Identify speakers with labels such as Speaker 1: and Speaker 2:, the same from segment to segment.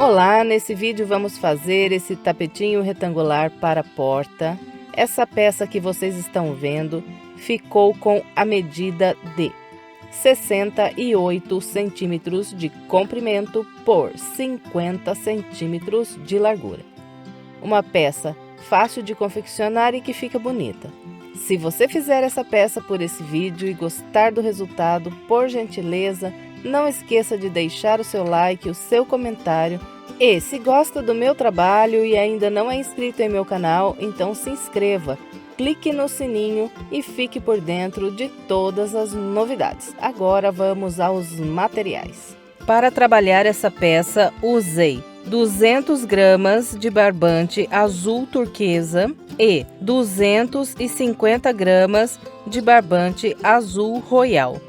Speaker 1: Olá, nesse vídeo vamos fazer esse tapetinho retangular para a porta. Essa peça que vocês estão vendo ficou com a medida de 68 centímetros de comprimento por 50 centímetros de largura. Uma peça fácil de confeccionar e que fica bonita. Se você fizer essa peça por esse vídeo e gostar do resultado, por gentileza, não esqueça de deixar o seu like, o seu comentário. E se gosta do meu trabalho e ainda não é inscrito em meu canal, então se inscreva, clique no sininho e fique por dentro de todas as novidades. Agora vamos aos materiais. Para trabalhar essa peça, usei 200 gramas de barbante azul turquesa e 250 gramas de barbante azul royal.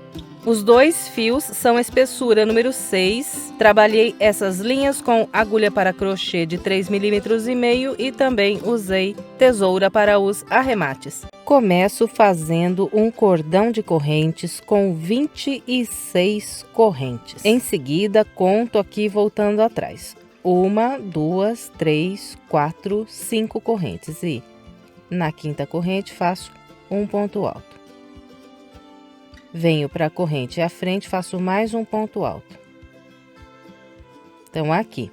Speaker 1: Os dois fios são espessura número 6. Trabalhei essas linhas com agulha para crochê de 3,5 mm e também usei tesoura para os arremates. Começo fazendo um cordão de correntes com 26 correntes. Em seguida, conto aqui voltando atrás. 1, 2, 3, 4, 5 correntes e na quinta corrente faço um ponto alto. Venho para a corrente à frente, faço mais um ponto alto. Então, aqui,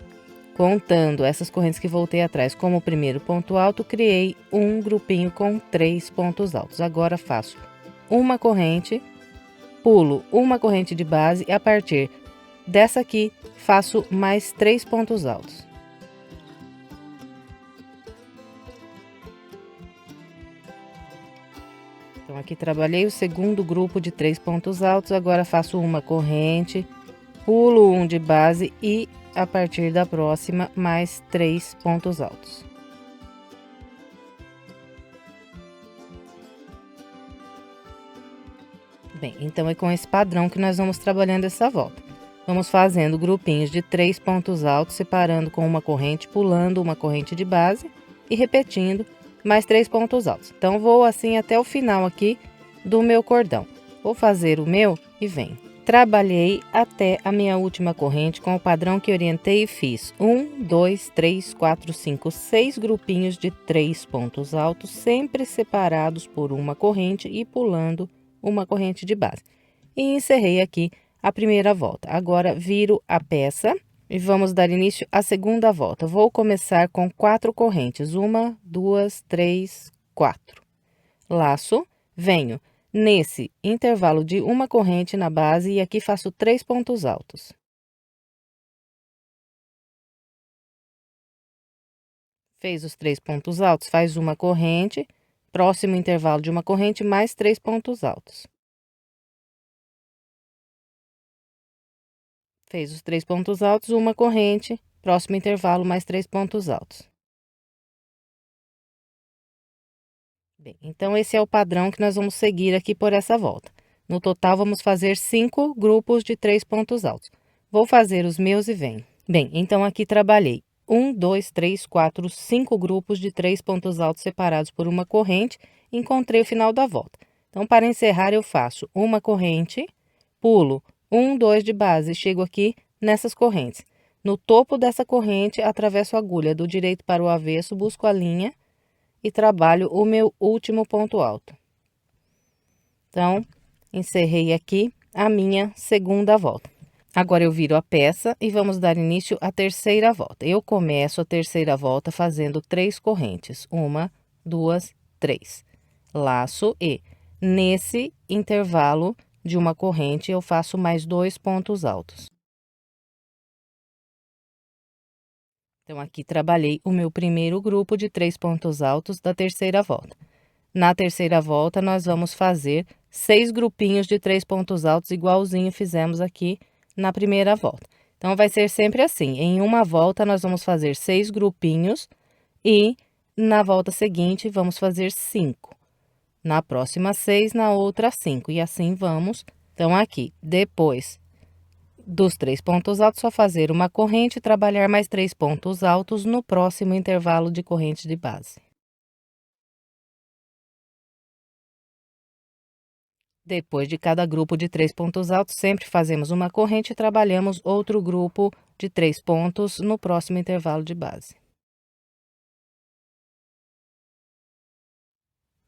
Speaker 1: contando essas correntes que voltei atrás como o primeiro ponto alto, criei um grupinho com 3 pontos altos. Agora, faço uma corrente, pulo uma corrente de base e a partir dessa aqui, faço mais 3 pontos altos. Então, aqui trabalhei o segundo grupo de 3 pontos altos, agora faço uma corrente, pulo um de base e a partir da próxima mais 3 pontos altos. Bem, então é com esse padrão que nós vamos trabalhando essa volta. Vamos fazendo grupinhos de 3 pontos altos, separando com uma corrente, pulando uma corrente de base e repetindo mais 3 pontos altos. Então, vou assim até o final aqui do meu cordão. Vou fazer o meu e venho. Trabalhei até a minha última corrente com o padrão que orientei e fiz 1, 2, 3, 4, 5, 6 grupinhos de 3 pontos altos, sempre separados por uma corrente e pulando uma corrente de base. E encerrei aqui a primeira volta. Agora, viro a peça e vamos dar início à segunda volta. Vou começar com 4 correntes. 1, 2, 3, 4. Laço, venho nesse intervalo de uma corrente na base e aqui faço 3 pontos altos. Fez os 3 pontos altos, faz uma corrente, próximo intervalo de uma corrente, mais 3 pontos altos. Fez os 3 pontos altos, uma corrente, próximo intervalo, mais 3 pontos altos. Bem, então esse é o padrão que nós vamos seguir aqui por essa volta. No total, vamos fazer 5 grupos de 3 pontos altos. Vou fazer os meus e venho. Bem, então aqui trabalhei 1, 2, 3, 4, 5 grupos de 3 pontos altos separados por uma corrente, encontrei o final da volta. Então, para encerrar, eu faço uma corrente, pulo 1, 2 de base e chego aqui nessas correntes. No topo dessa corrente, atravesso a agulha do direito para o avesso, busco a linha e trabalho o meu último ponto alto. Então, encerrei aqui a minha segunda volta. Agora, eu viro a peça e vamos dar início à terceira volta. Eu começo a terceira volta fazendo 3 correntes. 1, 2, 3. Laço e, nesse intervalo de uma corrente, eu faço mais 2 pontos altos. Então, aqui trabalhei o meu primeiro grupo de 3 pontos altos da terceira volta. Na terceira volta, nós vamos fazer 6 grupinhos de 3 pontos altos, igualzinho fizemos aqui na primeira volta. Então, vai ser sempre assim, em uma volta, nós vamos fazer 6 grupinhos e na volta seguinte, vamos fazer 5. Na próxima, 6, na outra, 5, e assim vamos. Então, aqui, depois dos 3 pontos altos, só fazer uma corrente e trabalhar mais 3 pontos altos no próximo intervalo de corrente de base. Depois de cada grupo de 3 pontos altos, sempre fazemos uma corrente e trabalhamos outro grupo de 3 pontos no próximo intervalo de base.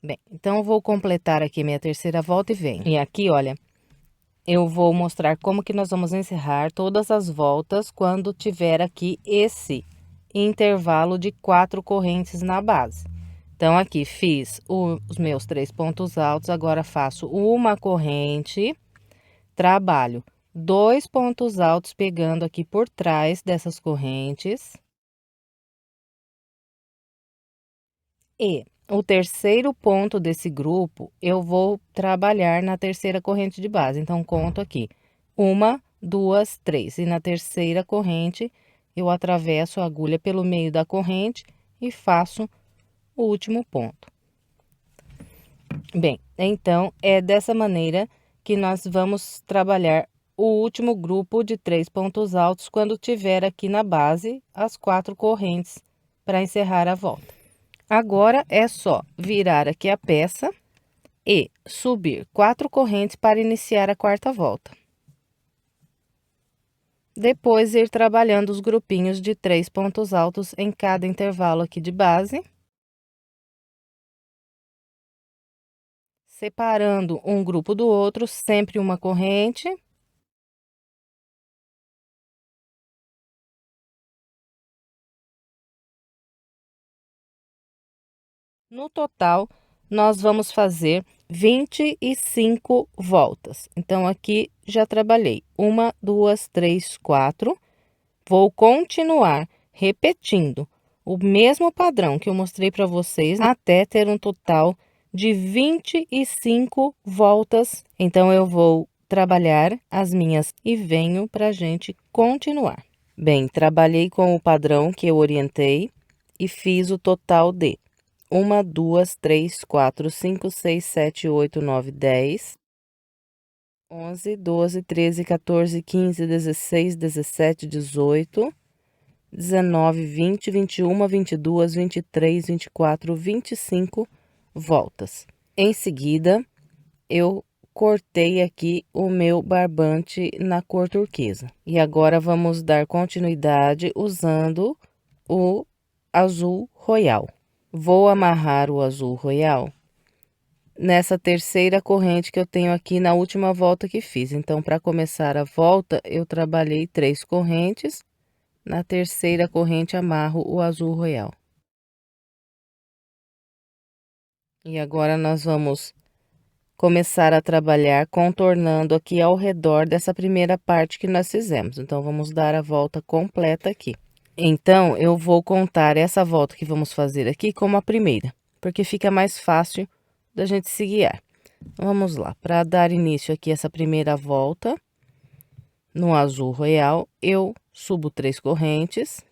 Speaker 1: Bem, então eu vou completar aqui minha terceira volta e venho. E aqui, olha, eu vou mostrar como que nós vamos encerrar todas as voltas quando tiver aqui esse intervalo de 4 correntes na base. Então, aqui fiz os meus 3 pontos altos, agora faço uma corrente, trabalho 2 pontos altos pegando aqui por trás dessas correntes. E o terceiro ponto desse grupo, eu vou trabalhar na terceira corrente de base. Então, conto aqui: 1, 2, 3. E na terceira corrente, eu atravesso a agulha pelo meio da corrente e faço o último ponto. Bem, então, é dessa maneira que nós vamos trabalhar o último grupo de 3 pontos altos quando tiver aqui na base as 4 correntes para encerrar a volta. Agora, é só virar aqui a peça e subir 4 correntes para iniciar a quarta volta. Depois, ir trabalhando os grupinhos de 3 pontos altos em cada intervalo aqui de base. Separando um grupo do outro, sempre uma corrente. No total, nós vamos fazer 25 voltas. Então, aqui já trabalhei 1, 2, 3, 4. Vou continuar repetindo o mesmo padrão que eu mostrei para vocês até ter um total de 25 voltas. Então, eu vou trabalhar as minhas e venho para a gente continuar. Bem, trabalhei com o padrão que eu orientei e fiz o total de 1, 2, 3, 4, 5, 6, 7, 8, 9, 10, 11, 12, 13, 14, 15, 16, 17, 18, 19, 20, 21, 22, 23, 24, 25 voltas. Em seguida, eu cortei aqui o meu barbante na cor turquesa. E agora vamos dar continuidade usando o azul royal. Vou amarrar o azul royal nessa terceira corrente que eu tenho aqui na última volta que fiz. Então, para começar a volta, eu trabalhei 3 correntes. Na terceira corrente, amarro o azul royal. E agora, nós vamos começar a trabalhar contornando aqui ao redor dessa primeira parte que nós fizemos. Então, vamos dar a volta completa aqui. Então, eu vou contar essa volta que vamos fazer aqui como a primeira, porque fica mais fácil da gente se guiar. Vamos lá, para dar início aqui essa primeira volta, no azul royal, eu subo 3 correntes.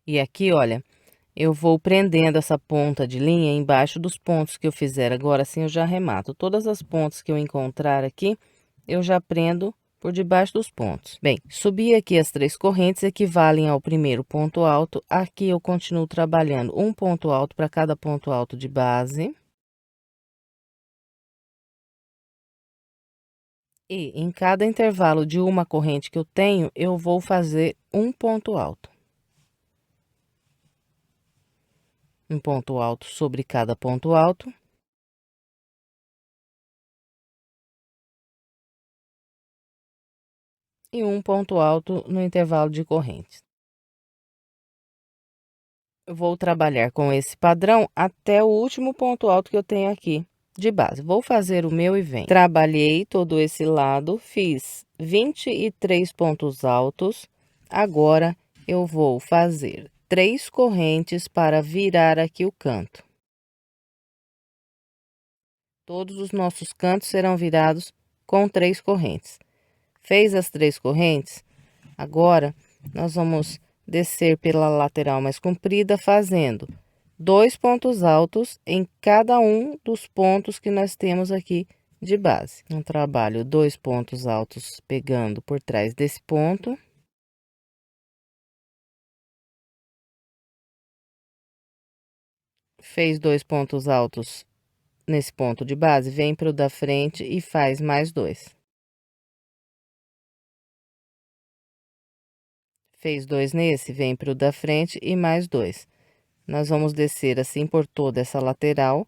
Speaker 1: E aqui, olha, eu vou prendendo essa ponta de linha embaixo dos pontos que eu fizer. Agora, assim, eu já arremato. Todas as pontas que eu encontrar aqui, eu já prendo por debaixo dos pontos. Bem, subi aqui as 3 correntes, equivalem ao primeiro ponto alto. Aqui eu continuo trabalhando um ponto alto para cada ponto alto de base. E em cada intervalo de uma corrente que eu tenho, eu vou fazer um ponto alto. Um ponto alto sobre cada ponto alto. E um ponto alto no intervalo de correntes. Eu vou trabalhar com esse padrão até o último ponto alto que eu tenho aqui de base. Vou fazer o meu e vem. Trabalhei todo esse lado, fiz 23 pontos altos. Agora, eu vou fazer 3 correntes para virar aqui o canto. Todos os nossos cantos serão virados com 3 correntes. Fez as 3 correntes? Agora, nós vamos descer pela lateral mais comprida, fazendo 2 pontos altos em cada um dos pontos que nós temos aqui de base. Um trabalho 2 pontos altos pegando por trás desse ponto. Fez 2 pontos altos nesse ponto de base, vem para o da frente e faz mais 2. Fez 2 nesse, vem para o da frente e mais 2. Nós vamos descer assim por toda essa lateral.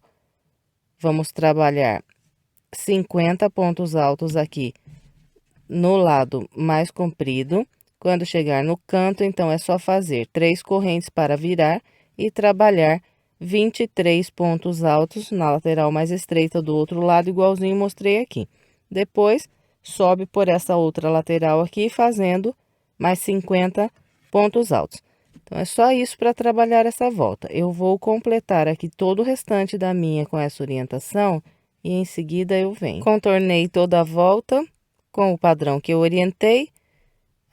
Speaker 1: Vamos trabalhar 50 pontos altos aqui no lado mais comprido. Quando chegar no canto, então, é só fazer 3 correntes para virar e trabalhar 23 pontos altos na lateral mais estreita do outro lado, igualzinho mostrei aqui. Depois, sobe por essa outra lateral aqui, fazendo mais 50 pontos altos. Então, é só isso para trabalhar essa volta. Eu vou completar aqui todo o restante da minha com essa orientação e em seguida eu venho. Contornei toda a volta com o padrão que eu orientei.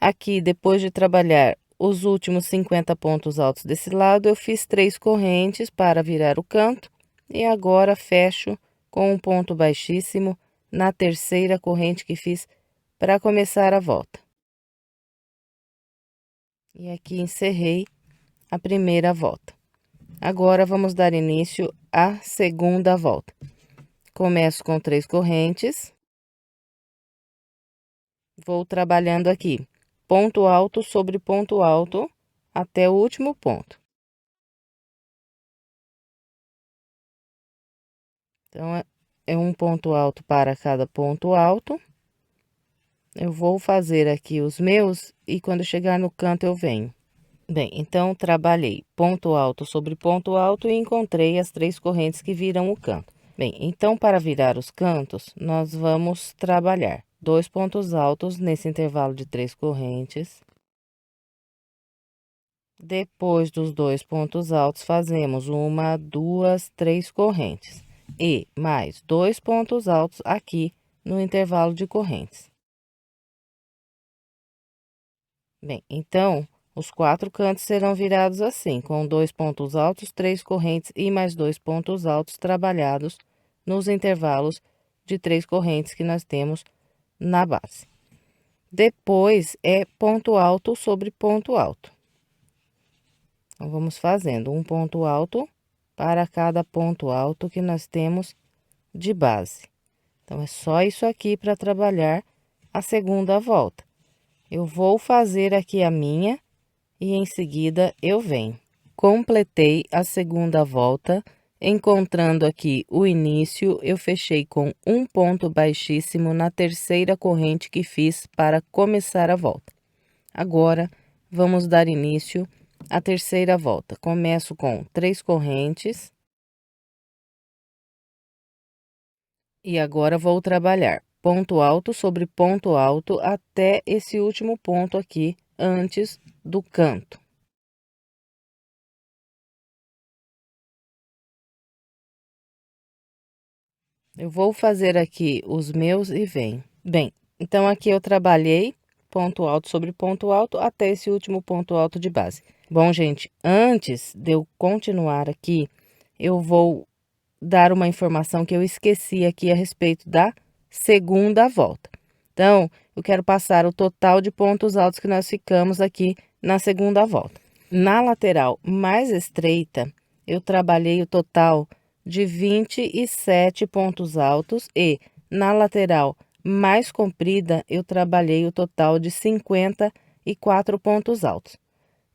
Speaker 1: Aqui, depois de trabalhar os últimos 50 pontos altos desse lado, eu fiz 3 correntes para virar o canto. E agora, fecho com um ponto baixíssimo na terceira corrente que fiz para começar a volta. E aqui, encerrei a primeira volta. Agora, vamos dar início à segunda volta. Começo com 3 correntes. Vou trabalhando aqui ponto alto sobre ponto alto até o último ponto. Então, é um ponto alto para cada ponto alto. Eu vou fazer aqui os meus e quando chegar no canto eu venho. Bem, então, trabalhei ponto alto sobre ponto alto e encontrei as 3 correntes que viram o canto. Bem, então, para virar os cantos, nós vamos trabalhar 2 pontos altos nesse intervalo de 3 correntes. Depois dos 2 pontos altos, fazemos 1, 2, 3 correntes. E mais 2 pontos altos aqui no intervalo de correntes. Bem, então, os 4 cantos serão virados assim, com 2 pontos altos, 3 correntes e mais 2 pontos altos trabalhados nos intervalos de 3 correntes que nós temos na base. Depois, é ponto alto sobre ponto alto. Então, vamos fazendo um ponto alto para cada ponto alto que nós temos de base. Então, é só isso aqui para trabalhar a segunda volta. Eu vou fazer aqui a minha e em seguida eu venho. Completei a segunda volta, encontrando aqui o início, eu fechei com um ponto baixíssimo na terceira corrente que fiz para começar a volta. Agora, vamos dar início à terceira volta. Começo com 3 correntes. E agora vou trabalhar ponto alto sobre ponto alto até esse último ponto aqui, antes do canto. Eu vou fazer aqui os meus e venho. Bem, então aqui eu trabalhei ponto alto sobre ponto alto até esse último ponto alto de base. Bom, gente, antes de eu continuar aqui, eu vou dar uma informação que eu esqueci aqui a respeito da segunda volta. Então, eu quero passar o total de pontos altos que nós ficamos aqui na segunda volta. Na lateral mais estreita, eu trabalhei o total de 27 pontos altos e na lateral mais comprida, eu trabalhei o total de 54 pontos altos.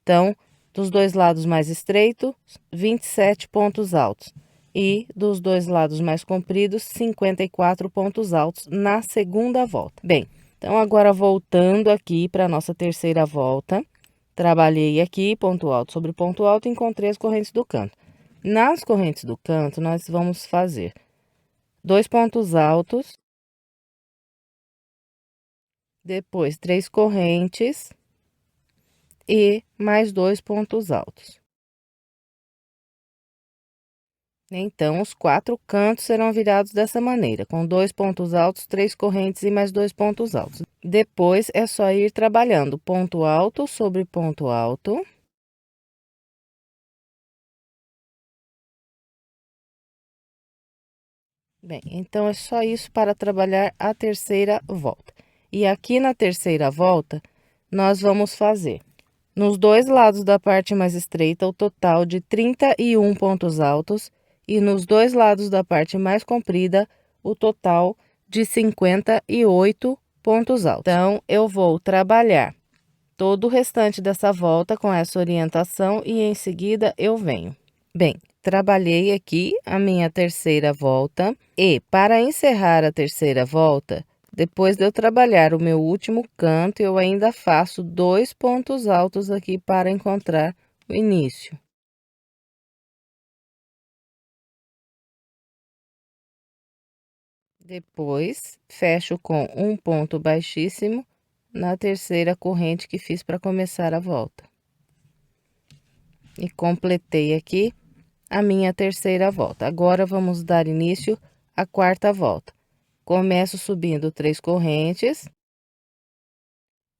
Speaker 1: Então, dos dois lados mais estreitos, 27 pontos altos. E dos dois lados mais compridos, 54 pontos altos na segunda volta. Bem, então agora voltando aqui para a nossa terceira volta, trabalhei aqui ponto alto sobre ponto alto e encontrei as correntes do canto. Nas correntes do canto, nós vamos fazer 2 pontos altos, depois 3 correntes e mais 2 pontos altos. Então, os 4 cantos serão virados dessa maneira, com 2 pontos altos, 3 correntes e mais 2 pontos altos. Depois, é só ir trabalhando ponto alto sobre ponto alto. Bem, então, é só isso para trabalhar a terceira volta. E aqui na terceira volta, nós vamos fazer, nos dois lados da parte mais estreita, o total de 31 pontos altos. E nos dois lados da parte mais comprida, o total de 58 pontos altos. Então, eu vou trabalhar todo o restante dessa volta com essa orientação e em seguida eu venho. Bem, trabalhei aqui a minha terceira volta e para encerrar a terceira volta, depois de eu trabalhar o meu último canto, eu ainda faço 2 pontos altos aqui para encontrar o início. Depois, fecho com um ponto baixíssimo na terceira corrente que fiz para começar a volta. E completei aqui a minha terceira volta. Agora, vamos dar início à quarta volta. Começo subindo 3 correntes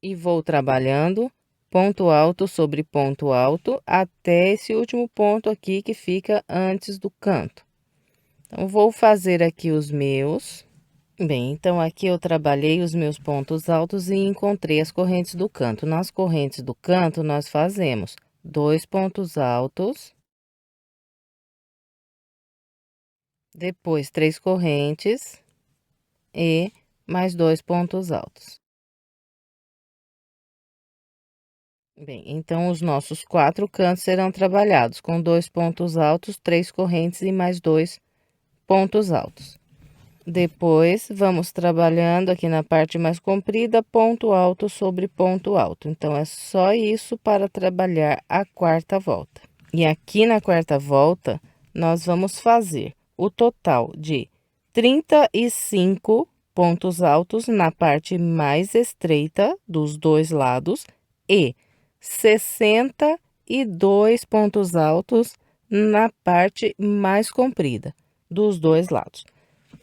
Speaker 1: e vou trabalhando ponto alto sobre ponto alto até esse último ponto aqui que fica antes do canto. Então, vou fazer aqui os meus. Bem, então aqui eu trabalhei os meus pontos altos e encontrei as correntes do canto. Nas correntes do canto, nós fazemos 2 pontos altos, depois 3 correntes e mais 2 pontos altos. Bem, então os nossos 4 cantos serão trabalhados com 2 pontos altos, 3 correntes e mais 2 pontos altos. Depois, vamos trabalhando aqui na parte mais comprida, ponto alto sobre ponto alto. Então, é só isso para trabalhar a quarta volta. E aqui na quarta volta, nós vamos fazer o total de 35 pontos altos na parte mais estreita dos dois lados e 62 pontos altos na parte mais comprida dos dois lados.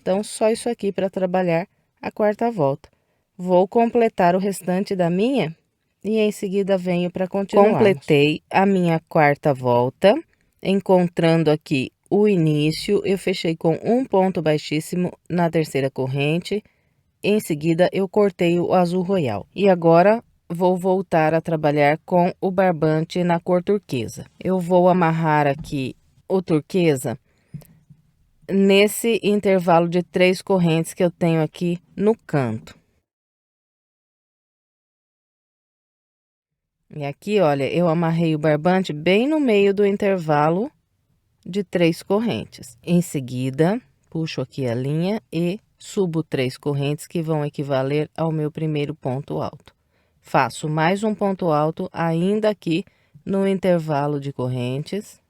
Speaker 1: Então, só isso aqui para trabalhar a quarta volta. Vou completar o restante da minha e em seguida venho para continuar. Completei a minha quarta volta, encontrando aqui o início, eu fechei com um ponto baixíssimo na terceira corrente. Em seguida, eu cortei o azul royal. E agora, vou voltar a trabalhar com o barbante na cor turquesa. Eu vou amarrar aqui o turquesa nesse intervalo de 3 correntes que eu tenho aqui no canto. E aqui, olha, eu amarrei o barbante bem no meio do intervalo de 3 correntes. Em seguida, puxo aqui a linha e subo 3 correntes que vão equivaler ao meu primeiro ponto alto. Faço mais um ponto alto ainda aqui no intervalo de correntes.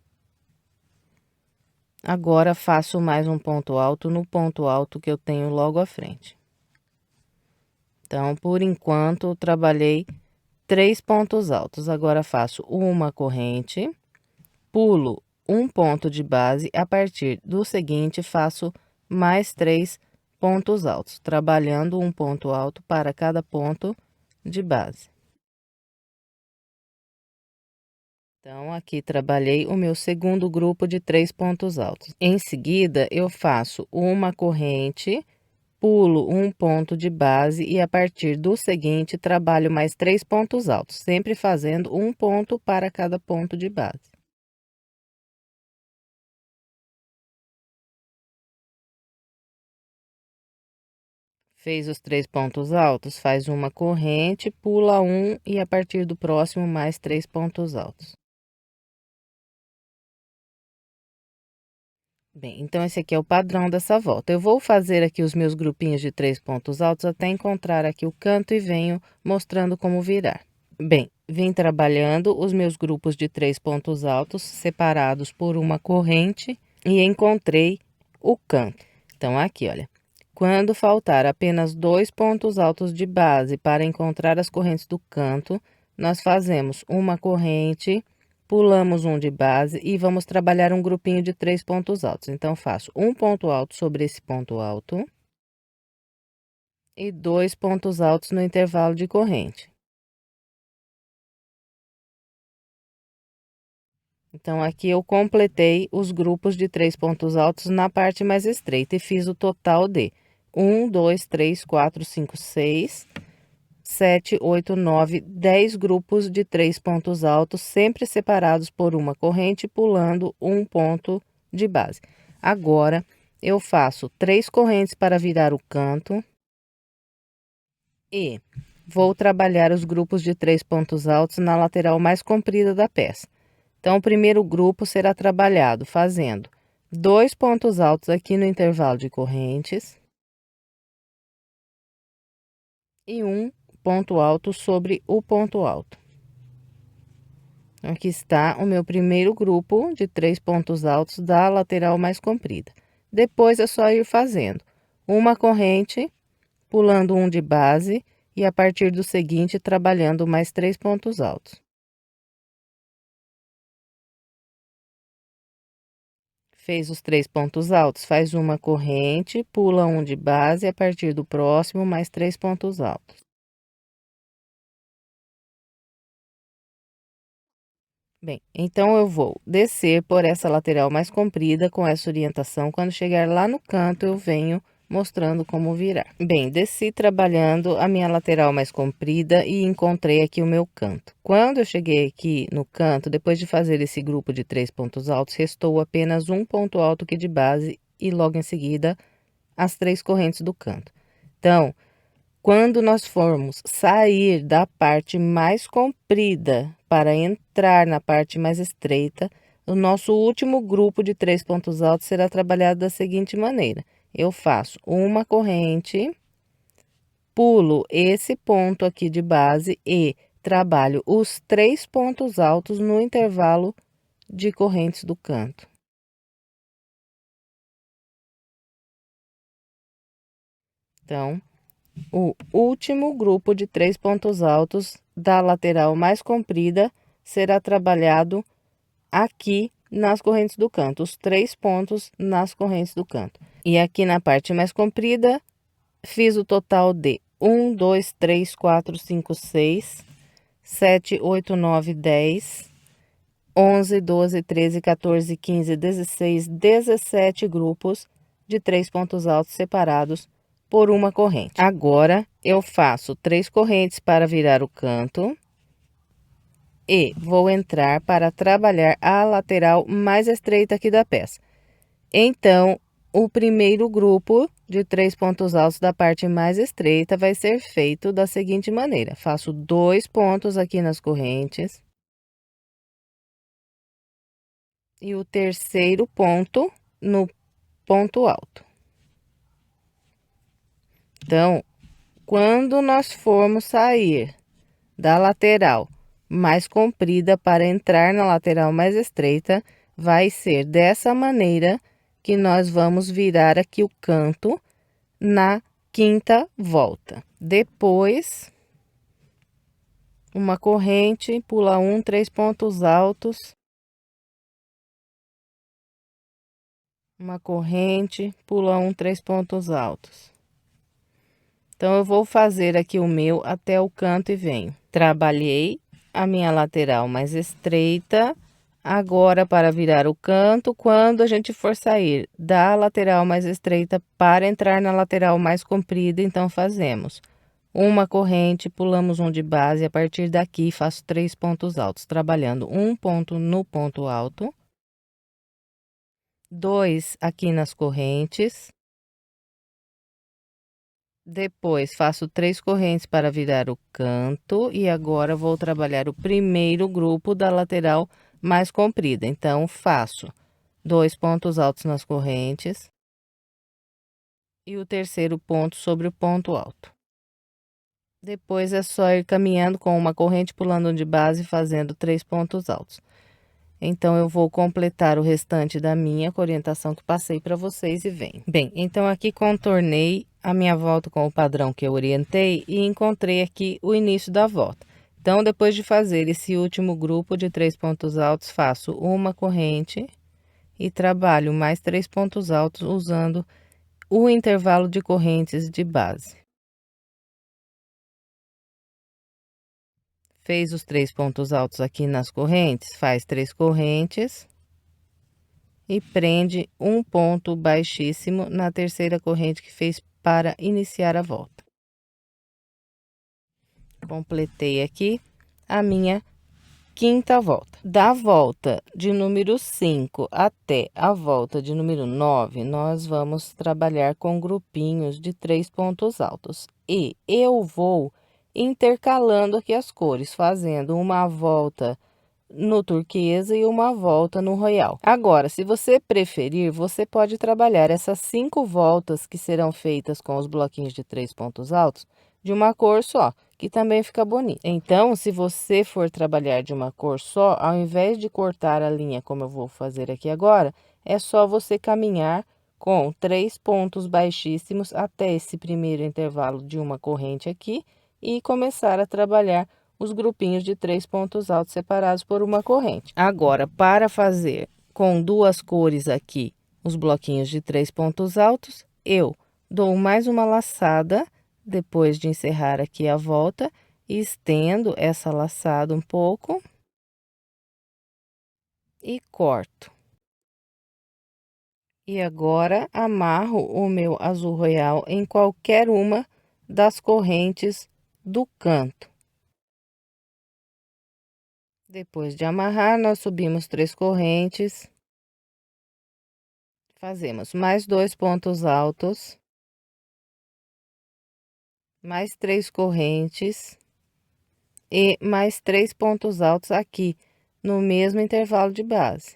Speaker 1: Agora, faço mais um ponto alto no ponto alto que eu tenho logo à frente. Então, por enquanto, trabalhei 3 pontos altos. Agora, faço uma corrente, pulo um ponto de base. A partir do seguinte, faço mais 3 pontos altos, trabalhando um ponto alto para cada ponto de base. Então, aqui trabalhei o meu segundo grupo de 3 pontos altos. Em seguida, eu faço uma corrente, pulo um ponto de base e a partir do seguinte, trabalho mais 3 pontos altos, sempre fazendo um ponto para cada ponto de base. Fez os 3 pontos altos, faz uma corrente, pula um e a partir do próximo mais 3 pontos altos. Bem, então esse aqui é o padrão dessa volta. Eu vou fazer aqui os meus grupinhos de 3 pontos altos até encontrar aqui o canto e venho mostrando como virar. Bem, vim trabalhando os meus grupos de 3 pontos altos separados por uma corrente e encontrei o canto. Então, aqui, olha, quando faltar apenas 2 pontos altos de base para encontrar as correntes do canto, nós fazemos uma corrente, pulamos um de base e vamos trabalhar um grupinho de 3 pontos altos. Então, faço um ponto alto sobre esse ponto alto e 2 pontos altos no intervalo de corrente. Então, aqui eu completei os grupos de 3 pontos altos na parte mais estreita e fiz o total de 1, 2, 3, 4, 5, 6, 7, 8, 9, 10 grupos de 3 pontos altos, sempre separados por uma corrente, pulando um ponto de base. Agora, eu faço 3 correntes para virar o canto e vou trabalhar os grupos de 3 pontos altos na lateral mais comprida da peça. Então, o primeiro grupo será trabalhado fazendo 2 pontos altos aqui no intervalo de correntes e um ponto alto sobre o ponto alto. Aqui está o meu primeiro grupo de 3 pontos altos da lateral mais comprida. Depois é só ir fazendo uma corrente, pulando um de base e a partir do seguinte trabalhando mais 3 pontos altos. Fez os 3 pontos altos, faz uma corrente, pula um de base e a partir do próximo mais 3 pontos altos. Bem, então eu vou descer por essa lateral mais comprida com essa orientação. Quando chegar lá no canto, eu venho mostrando como virar. Bem, desci trabalhando a minha lateral mais comprida e encontrei aqui o meu canto. Quando eu cheguei aqui no canto, depois de fazer esse grupo de 3 pontos altos, restou apenas um ponto alto aqui de base e logo em seguida as 3 correntes do canto. Então, quando nós formos sair da parte mais comprida para entrar na parte mais estreita, o nosso último grupo de 3 pontos altos será trabalhado da seguinte maneira: eu faço uma corrente, pulo esse ponto aqui de base e trabalho os 3 pontos altos no intervalo de correntes do canto. Então, o último grupo de 3 pontos altos da lateral mais comprida será trabalhado aqui nas correntes do canto, os 3 pontos nas correntes do canto. E aqui na parte mais comprida, fiz o total de 1, 2, 3, 4, 5, 6, 7, 8, 9, 10, 11, 12, 13, 14, 15, 16, 17 grupos de 3 pontos altos separados por uma corrente. Agora, eu faço 3 correntes para virar o canto e vou entrar para trabalhar a lateral mais estreita aqui da peça. Então, o primeiro grupo de 3 pontos altos da parte mais estreita vai ser feito da seguinte maneira: faço 2 pontos aqui nas correntes e o terceiro ponto no ponto alto. Então, quando nós formos sair da lateral mais comprida para entrar na lateral mais estreita, vai ser dessa maneira que nós vamos virar aqui o canto na quinta volta. Depois, uma corrente, pula um, 3 pontos altos. Uma corrente, pula um, 3 pontos altos. Então, eu vou fazer aqui o meu até o canto e venho. Trabalhei a minha lateral mais estreita. Agora, para virar o canto, quando a gente for sair da lateral mais estreita para entrar na lateral mais comprida, então fazemos uma corrente, pulamos um de base, e a partir daqui faço 3 pontos altos, trabalhando um ponto no ponto alto, 2 aqui nas correntes. Depois, faço 3 correntes para virar o canto e agora vou trabalhar o primeiro grupo da lateral mais comprida. Então, faço 2 pontos altos nas correntes e o terceiro ponto sobre o ponto alto. Depois, é só ir caminhando com uma corrente, pulando um de base, fazendo 3 pontos altos. Então, eu vou completar o restante da minha com a orientação que passei para vocês e vem. Bem, então aqui contornei a minha volta com o padrão que eu orientei e encontrei aqui o início da volta. Então, depois de fazer esse último grupo de 3 pontos altos, faço uma corrente e trabalho mais 3 pontos altos usando o intervalo de correntes de base. Fez os 3 pontos altos aqui nas correntes, faz 3 correntes e prende um ponto baixíssimo na terceira corrente que fez para iniciar a volta. Completei aqui a minha quinta volta. Da volta de número 5 até a volta de número 9, nós vamos trabalhar com grupinhos de 3 pontos altos. E eu vou intercalando aqui as cores, fazendo uma volta no turquesa e uma volta no royal. Agora, se você preferir, você pode trabalhar essas 5 voltas que serão feitas com os bloquinhos de 3 pontos altos de uma cor só, que também fica bonito. Então, se você for trabalhar de uma cor só, ao invés de cortar a linha como eu vou fazer aqui agora, é só você caminhar com 3 pontos baixíssimos até esse primeiro intervalo de uma corrente aqui e começar a trabalhar os grupinhos de 3 pontos altos separados por uma corrente. Agora, para fazer com 2 cores aqui, os bloquinhos de 3 pontos altos, eu dou mais uma laçada depois de encerrar aqui a volta e estendo essa laçada um pouco e corto. E agora amarro o meu azul royal em qualquer uma das correntes do canto. Depois de amarrar, nós subimos 3 correntes, fazemos mais 2 pontos altos, mais 3 correntes e mais 3 pontos altos aqui no mesmo intervalo de base.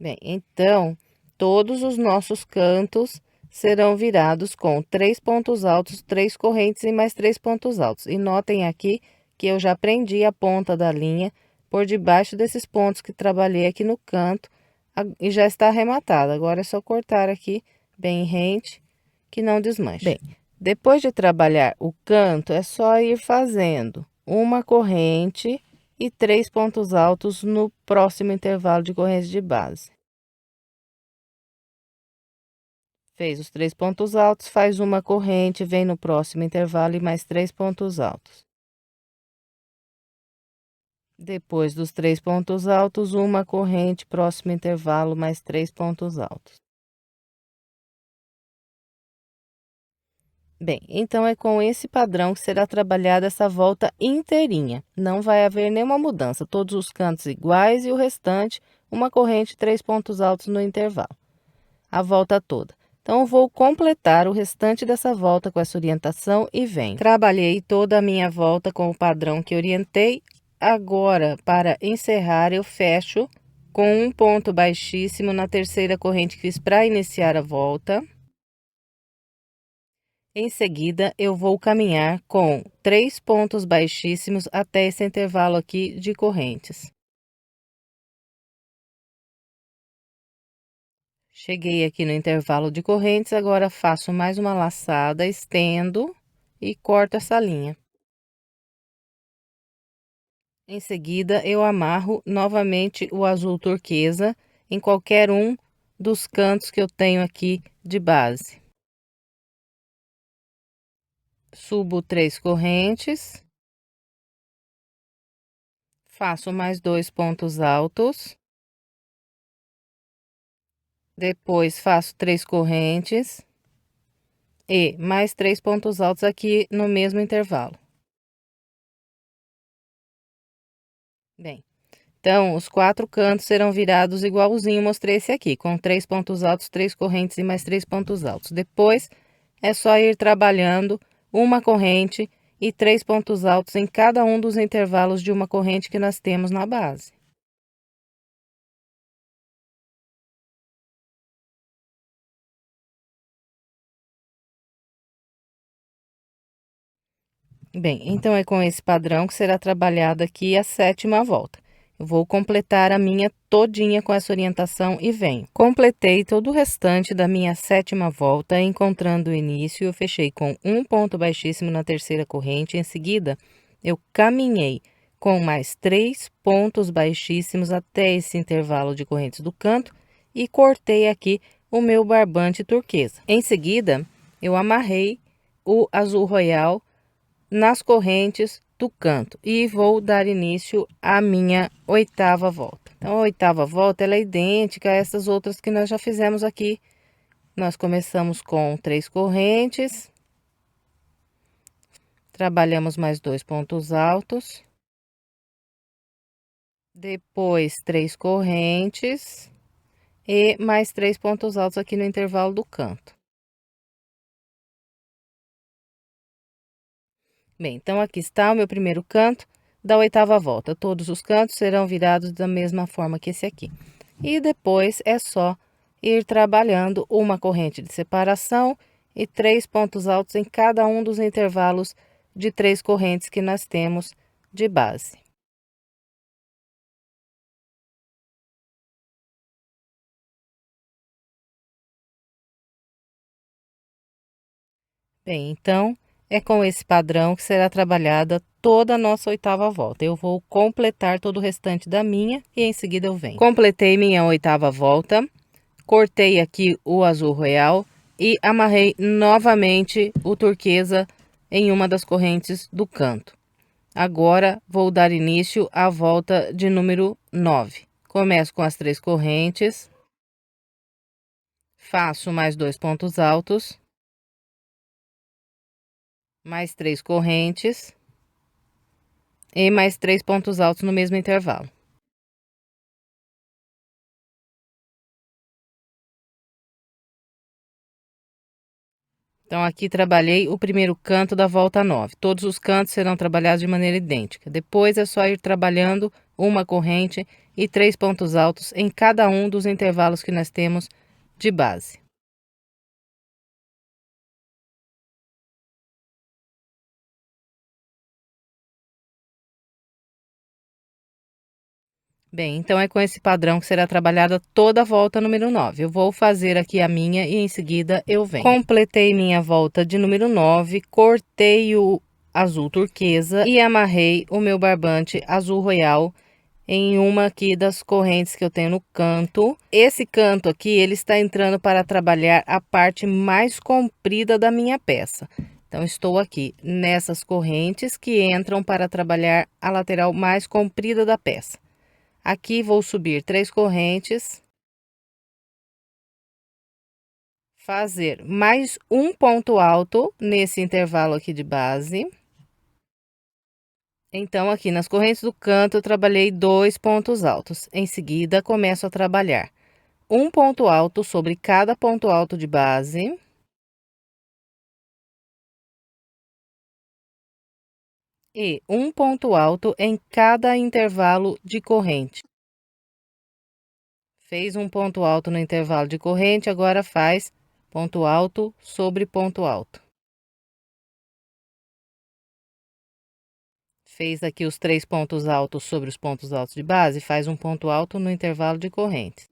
Speaker 1: Bem, então, todos os nossos cantos serão virados com 3 pontos altos, 3 correntes e mais 3 pontos altos. E notem aqui que eu já prendi a ponta da linha por debaixo desses pontos que trabalhei aqui no canto e já está arrematada. Agora é só cortar aqui bem rente, que não desmanche. Bem, depois de trabalhar o canto, é só ir fazendo uma corrente e 3 pontos altos no próximo intervalo de correntes de base. Fez os 3 pontos altos, faz uma corrente, vem no próximo intervalo e mais 3 pontos altos. Depois dos 3 pontos altos, uma corrente, próximo intervalo, mais 3 pontos altos. Bem, então é com esse padrão que será trabalhada essa volta inteirinha. Não vai haver nenhuma mudança, todos os cantos iguais e o restante, uma corrente, 3 pontos altos no intervalo. A volta toda. Então, eu vou completar o restante dessa volta com essa orientação e venho. Trabalhei toda a minha volta com o padrão que orientei. Agora, para encerrar, eu fecho com um ponto baixíssimo na terceira corrente que fiz para iniciar a volta. Em seguida, eu vou caminhar com 3 pontos baixíssimos até esse intervalo aqui de correntes. Cheguei aqui no intervalo de correntes, agora faço mais uma laçada, estendo e corto essa linha. Em seguida, eu amarro novamente o azul turquesa em qualquer um dos cantos que eu tenho aqui de base. Subo 3 correntes, faço mais 2 pontos altos, depois faço 3 correntes e mais 3 pontos altos aqui no mesmo intervalo. Bem, então, os 4 cantos serão virados igualzinho, mostrei esse aqui, com 3 pontos altos, 3 correntes e mais 3 pontos altos. Depois, é só ir trabalhando uma corrente e 3 pontos altos em cada um dos intervalos de uma corrente que nós temos na base. Bem, então é com esse padrão que será trabalhada aqui a 7ª volta. Eu vou completar a minha todinha com essa orientação e venho. Completei todo o restante da minha 7ª volta, encontrando o início, eu fechei com um ponto baixíssimo na terceira corrente, em seguida eu caminhei com mais 3 pontos baixíssimos até esse intervalo de correntes do canto e cortei aqui o meu barbante turquesa. Em seguida, eu amarrei o azul royal nas correntes do canto e vou dar início à minha 8ª volta. Então, a 8ª volta ela é idêntica a essas outras que nós já fizemos aqui. Nós começamos com 3 correntes, trabalhamos mais 2 pontos altos, depois 3 correntes e mais 3 pontos altos aqui no intervalo do canto. Bem, então aqui está o meu primeiro canto da oitava volta. Todos os cantos serão virados da mesma forma que esse aqui. E depois é só ir trabalhando uma corrente de separação e 3 pontos altos em cada um dos intervalos de 3 correntes que nós temos de base. Bem, então é com esse padrão que será trabalhada toda a nossa oitava volta. Eu vou completar todo o restante da minha e em seguida eu venho. Completei minha oitava volta, cortei aqui o azul royal e amarrei novamente o turquesa em uma das correntes do canto. Agora vou dar início à volta de número 9. Começo com as 3 correntes, faço mais 2 pontos altos, mais 3 correntes e mais 3 pontos altos no mesmo intervalo. Então, aqui trabalhei o primeiro canto da volta 9. Todos os cantos serão trabalhados de maneira idêntica. Depois é só ir trabalhando uma corrente e 3 pontos altos em cada um dos intervalos que nós temos de base. Bem, então é com esse padrão que será trabalhada toda a volta número 9. Eu vou fazer aqui a minha e em seguida eu venho. Completei minha volta de número 9, cortei o azul turquesa e amarrei o meu barbante azul royal em uma aqui das correntes que eu tenho no canto. Esse canto aqui, ele está entrando para trabalhar a parte mais comprida da minha peça. Então, estou aqui nessas correntes que entram para trabalhar a lateral mais comprida da peça. Aqui vou subir 3 correntes, fazer mais um ponto alto nesse intervalo aqui de base. Então, aqui nas correntes do canto, eu trabalhei 2 pontos altos. Em seguida, começo a trabalhar um ponto alto sobre cada ponto alto de base. E um ponto alto em cada intervalo de corrente. Fez um ponto alto no intervalo de corrente, agora faz ponto alto sobre ponto alto. Fez aqui os 3 pontos altos sobre os pontos altos de base, faz um ponto alto no intervalo de correntes.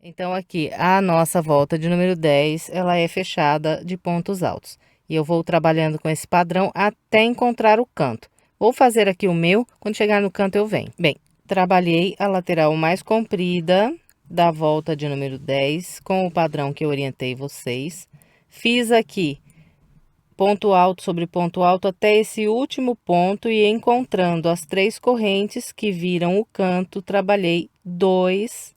Speaker 1: Então, aqui, a nossa volta de número 10, ela é fechada de pontos altos. E eu vou trabalhando com esse padrão até encontrar o canto. Vou fazer aqui o meu, quando chegar no canto eu venho. Bem, trabalhei a lateral mais comprida da volta de número 10, com o padrão que eu orientei vocês. Fiz aqui ponto alto sobre ponto alto até esse último ponto e encontrando as 3 correntes que viram o canto, trabalhei 2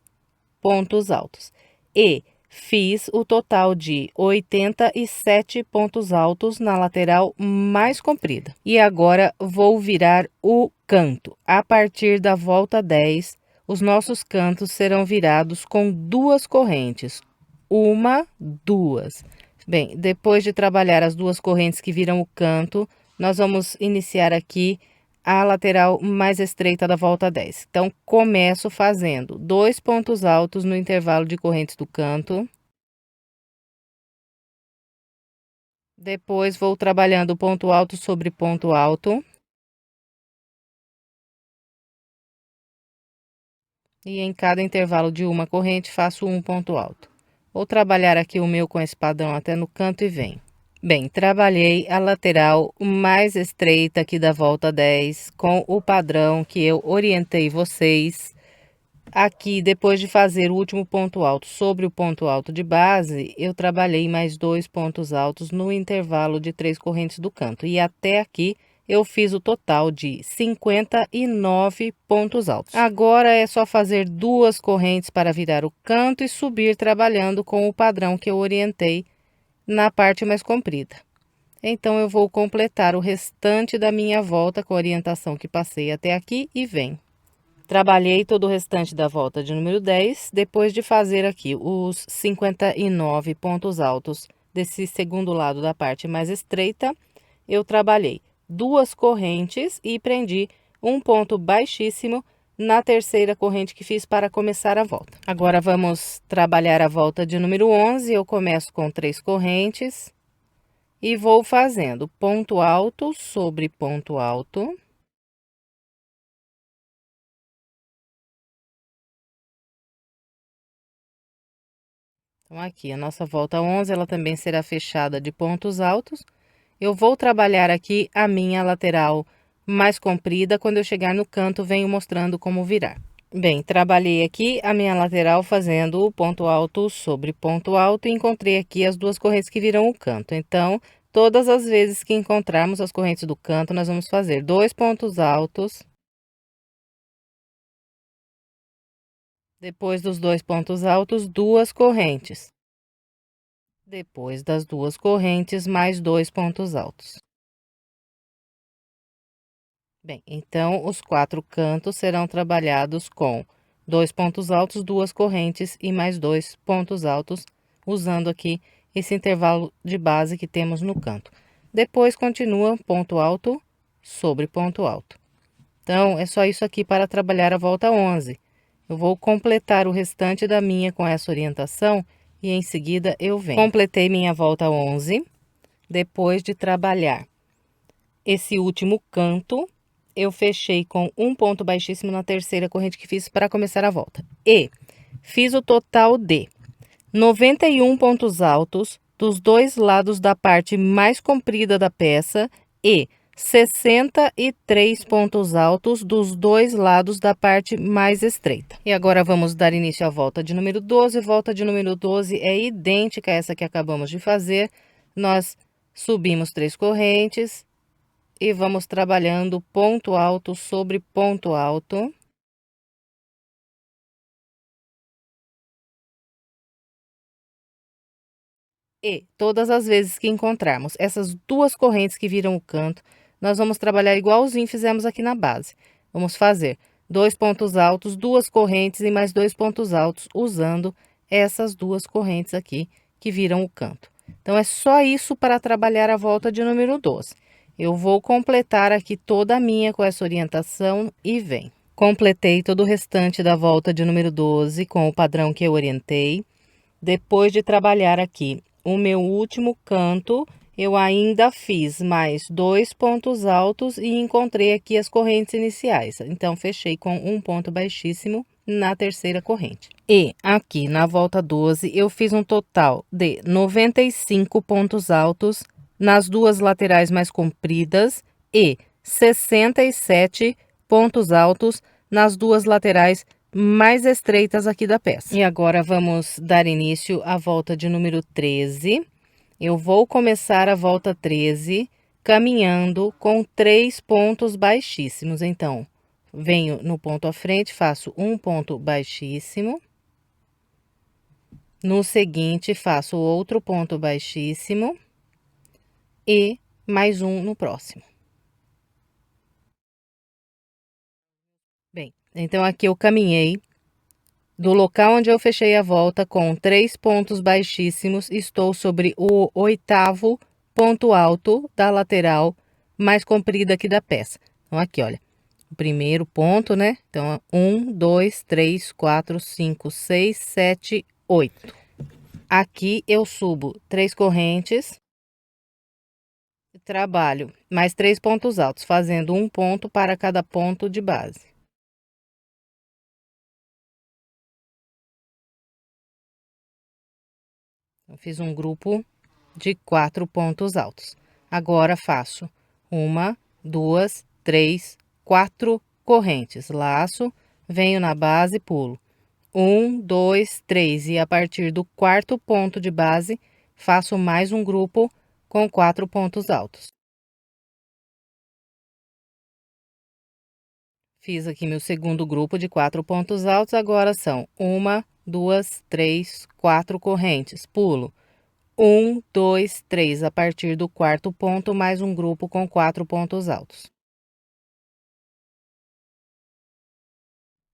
Speaker 1: pontos altos e fiz o total de 87 pontos altos na lateral mais comprida. E agora vou virar o canto. A partir da volta 10, os nossos cantos serão virados com 2 correntes. Uma, 2. Bem, depois de trabalhar as 2 correntes que viram o canto, nós vamos iniciar aqui a lateral mais estreita da volta 10. Então, começo fazendo 2 pontos altos no intervalo de correntes do canto. Depois, vou trabalhando ponto alto sobre ponto alto. E em cada intervalo de uma corrente, faço um ponto alto. Vou trabalhar aqui o meu com esse padrão até no canto e venho. Bem, trabalhei a lateral mais estreita aqui da volta 10 com o padrão que eu orientei vocês. Aqui, depois de fazer o último ponto alto sobre o ponto alto de base, eu trabalhei mais 2 pontos altos no intervalo de 3 correntes do canto. E até aqui, eu fiz o total de 59 pontos altos. Agora, é só fazer 2 correntes para virar o canto e subir trabalhando com o padrão que eu orientei na parte mais comprida. Então, eu vou completar o restante da minha volta com a orientação que passei até aqui e venho. Trabalhei todo o restante da volta de número 10, depois de fazer aqui os 59 pontos altos desse segundo lado da parte mais estreita. eu trabalhei 2 correntes e prendi um ponto baixíssimo na terceira corrente que fiz para começar a volta. Agora vamos trabalhar a volta de número 11. Eu começo com 3 correntes e vou fazendo ponto alto sobre ponto alto. Então, aqui a nossa volta 11, ela também será fechada de pontos altos. Eu vou trabalhar aqui a minha lateral mais comprida. Quando eu chegar no canto, venho mostrando como virar. Bem, trabalhei aqui a minha lateral fazendo o ponto alto sobre ponto alto e encontrei aqui as 2 correntes que viram o canto. Então, todas as vezes que encontrarmos as correntes do canto, nós vamos fazer 2 pontos altos. Depois dos 2 pontos altos, 2 correntes. Depois das 2 correntes, mais 2 pontos altos. Bem, então, os 4 cantos serão trabalhados com 2 pontos altos, 2 correntes e mais 2 pontos altos, usando aqui esse intervalo de base que temos no canto. Depois, continua ponto alto sobre ponto alto. Então, é só isso aqui para trabalhar a volta 11. Eu vou completar o restante da minha com essa orientação e em seguida eu venho. Completei minha volta 11, depois de trabalhar esse último canto, eu fechei com um ponto baixíssimo na terceira corrente que fiz para começar a volta. E fiz o total de 91 pontos altos dos 2 lados da parte mais comprida da peça e 63 pontos altos dos 2 lados da parte mais estreita. E agora vamos dar início à volta de número 12. Volta de número 12 é idêntica a essa que acabamos de fazer. Nós subimos 3 correntes e vamos trabalhando ponto alto sobre ponto alto. E todas as vezes que encontrarmos essas 2 correntes que viram o canto, nós vamos trabalhar igualzinho fizemos aqui na base. Vamos fazer 2 pontos altos, 2 correntes e mais 2 pontos altos, usando essas 2 correntes aqui que viram o canto. Então, é só isso para trabalhar a volta de número 12. Eu vou completar aqui toda a minha com essa orientação e vem. Completei todo o restante da volta de número 12 com o padrão que eu orientei. Depois de trabalhar aqui o meu último canto, eu ainda fiz mais 2 pontos altos e encontrei aqui as correntes iniciais. Então, fechei com um ponto baixíssimo na terceira corrente. E aqui na volta 12, eu fiz um total de 95 pontos altos nas 2 laterais mais compridas e 67 pontos altos nas 2 laterais mais estreitas aqui da peça. E agora vamos dar início à volta de número 13. Eu vou começar a volta 13 caminhando com 3 pontos baixíssimos. Então, venho no ponto à frente, faço um ponto baixíssimo. No seguinte, faço outro ponto baixíssimo e mais um no próximo. Bem, então aqui eu caminhei do local onde eu fechei a volta com 3 pontos baixíssimos, estou sobre o 8º ponto alto da lateral mais comprida aqui da peça. Então, aqui, olha, o primeiro ponto, né? Então, 1, 2, 3, 4, 5, 6, 7, 8. Aqui eu subo 3 correntes. Trabalho mais 3 pontos altos, fazendo um ponto para cada ponto de base. Eu fiz um grupo de 4 pontos altos. Agora faço 1, 2, 3, 4 correntes. Laço, venho na base, pulo. 1, 2, 3 e a partir do 4º ponto de base, faço mais um grupo com 4 pontos altos. Fiz aqui meu segundo grupo de 4 pontos altos, agora são 1, 2, 3, 4 correntes. Pulo 1, 2, 3 a partir do 4º ponto, mais um grupo com 4 pontos altos.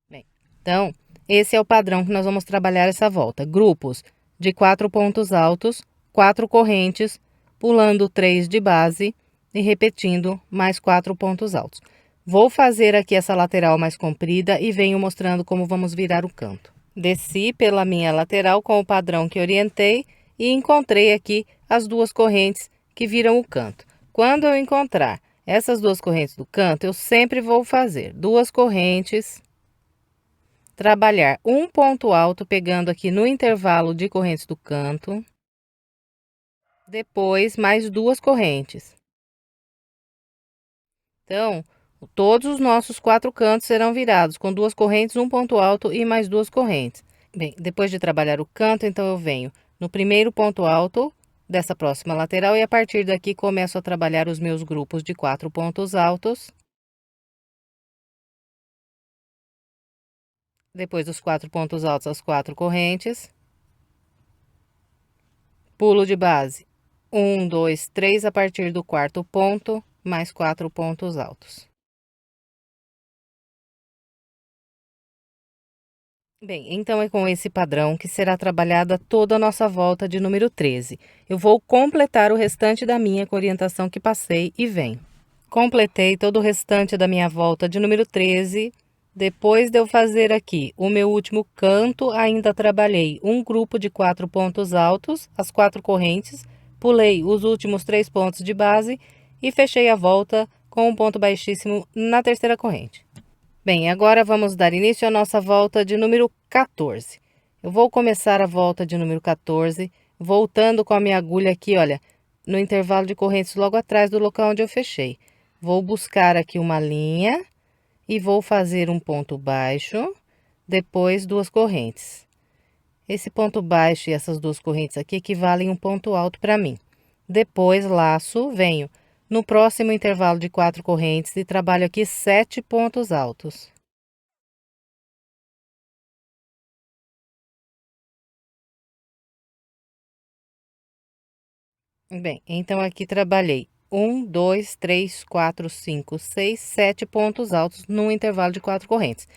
Speaker 1: Bem, então, esse é o padrão que nós vamos trabalhar essa volta. Grupos de 4 pontos altos, 4 correntes, pulando 3 de base e repetindo mais 4 pontos altos. Vou fazer aqui essa lateral mais comprida e venho mostrando como vamos virar o canto. Desci pela minha lateral com o padrão que orientei e encontrei aqui as duas correntes que viram o canto. Quando eu encontrar essas duas correntes do canto, eu sempre vou fazer duas correntes, trabalhar um ponto alto pegando aqui no intervalo de correntes do canto, depois mais duas correntes. Então, todos os nossos 4 cantos serão virados com duas correntes, um ponto alto e mais duas correntes. Bem, depois de trabalhar o canto, então eu venho no primeiro ponto alto dessa próxima lateral e a partir daqui começo a trabalhar os meus grupos de 4 pontos altos. Depois dos 4 pontos altos, as 4 correntes. Pulo de base. 1, 2, 3 a partir do quarto ponto, mais 4 pontos altos. Bem, então é com esse padrão que será trabalhada toda a nossa volta de número 13. Eu vou completar o restante da minha com a orientação que passei e venho. Completei todo o restante da minha volta de número 13. Depois de eu fazer aqui o meu último canto, ainda trabalhei um grupo de 4 pontos altos, as 4 correntes, pulei os últimos 3 pontos de base e fechei a volta com um ponto baixíssimo na terceira corrente. Bem, agora vamos dar início à nossa volta de número 14. Eu vou começar a volta de número 14, voltando com a minha agulha aqui, olha, no intervalo de correntes logo atrás do local onde eu fechei. Vou buscar aqui uma linha e vou fazer um ponto baixo, depois duas correntes. Esse ponto baixo e essas duas correntes aqui equivalem a um ponto alto para mim. Depois, laço, venho no próximo intervalo de 4 correntes e trabalho aqui 7 pontos altos. Bem, então aqui trabalhei 1, 2, 3, 4, 5, 6, 7 pontos altos num intervalo de 4 correntes.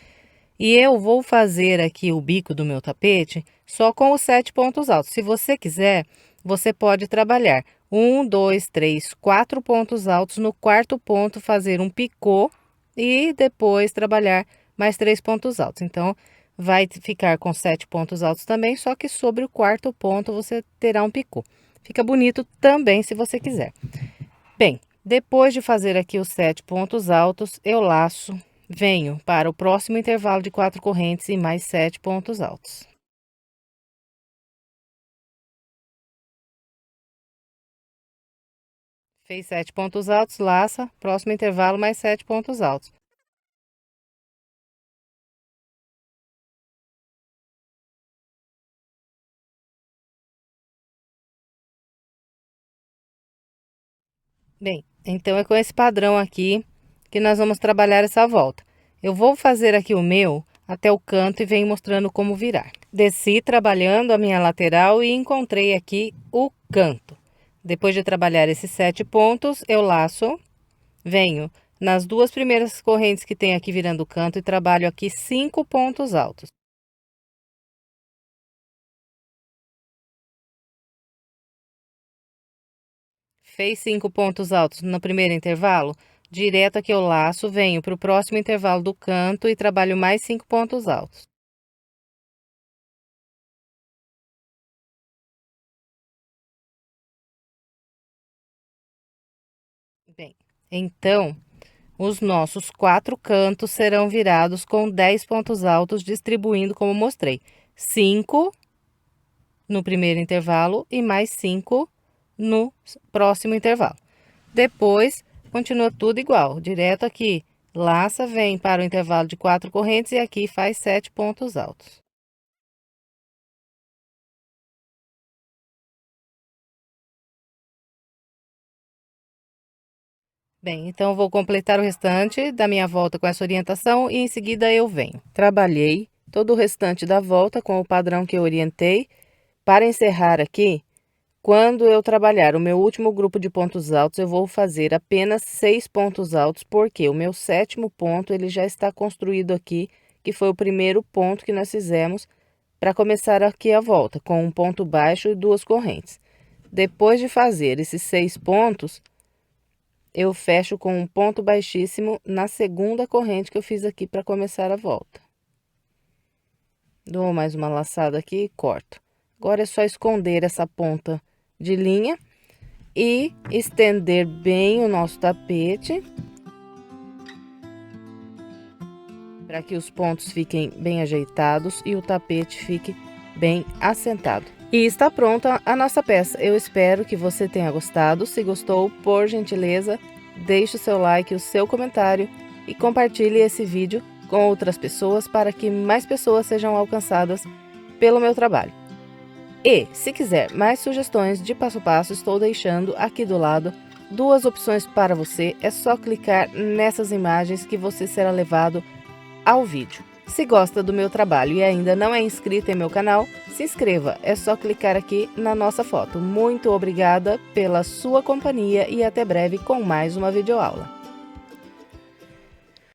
Speaker 1: E eu vou fazer aqui o bico do meu tapete só com os 7 pontos altos. Se você quiser, você pode trabalhar 1, 2, 3, 4 pontos altos, no quarto ponto fazer um picô e depois trabalhar mais 3 pontos altos. Então, vai ficar com 7 pontos altos também, só que sobre o quarto ponto você terá um picô. Fica bonito também se você quiser. Bem, depois de fazer aqui os 7 pontos altos, eu laço, venho para o próximo intervalo de 4 correntes e mais 7 pontos altos. Fez 7 pontos altos, laça, próximo intervalo, mais 7 pontos altos. Bem, então é com esse padrão aqui que nós vamos trabalhar essa volta. Eu vou fazer aqui o meu até o canto e venho mostrando como virar. Desci trabalhando a minha lateral e encontrei aqui o canto. Depois de trabalhar esses 7 pontos, eu laço, venho nas duas primeiras correntes que tem aqui virando o canto e trabalho aqui 5 pontos altos. Fez 5 pontos altos no primeiro intervalo? Direto aqui eu laço, venho para o próximo intervalo do canto e trabalho mais 5 pontos altos. Bem, então, os nossos 4 cantos serão virados com 10 pontos altos, distribuindo como mostrei. 5 no primeiro intervalo e mais 5 no próximo intervalo. Depois, continua tudo igual, direto aqui. Laça, vem para o intervalo de 4 correntes e aqui faz 7 pontos altos. Bem, então eu vou completar o restante da minha volta com essa orientação e em seguida eu venho. Trabalhei todo o restante da volta com o padrão que eu orientei. Para encerrar aqui, quando eu trabalhar o meu último grupo de pontos altos, eu vou fazer apenas 6 pontos altos, porque o meu sétimo ponto ele já está construído aqui, que foi o primeiro ponto que nós fizemos para começar aqui a volta, com um ponto baixo e duas correntes. Depois de fazer esses 6 pontos, eu fecho com um ponto baixíssimo na segunda corrente que eu fiz aqui para começar a volta. Dou mais uma laçada aqui e corto. Agora é só esconder essa ponta de linha e estender bem o nosso tapete, para que os pontos fiquem bem ajeitados e o tapete fique bem assentado. E está pronta a nossa peça. Eu espero que você tenha gostado. Se gostou, por gentileza, deixe o seu like, o seu comentário e compartilhe esse vídeo com outras pessoas para que mais pessoas sejam alcançadas pelo meu trabalho. E, se quiser mais sugestões de passo a passo, estou deixando aqui do lado 2 opções para você. É só clicar nessas imagens que você será levado ao vídeo. Se gosta do meu trabalho e ainda não é inscrito em meu canal, se inscreva. É só clicar aqui na nossa foto. Muito obrigada pela sua companhia e até breve com mais uma videoaula.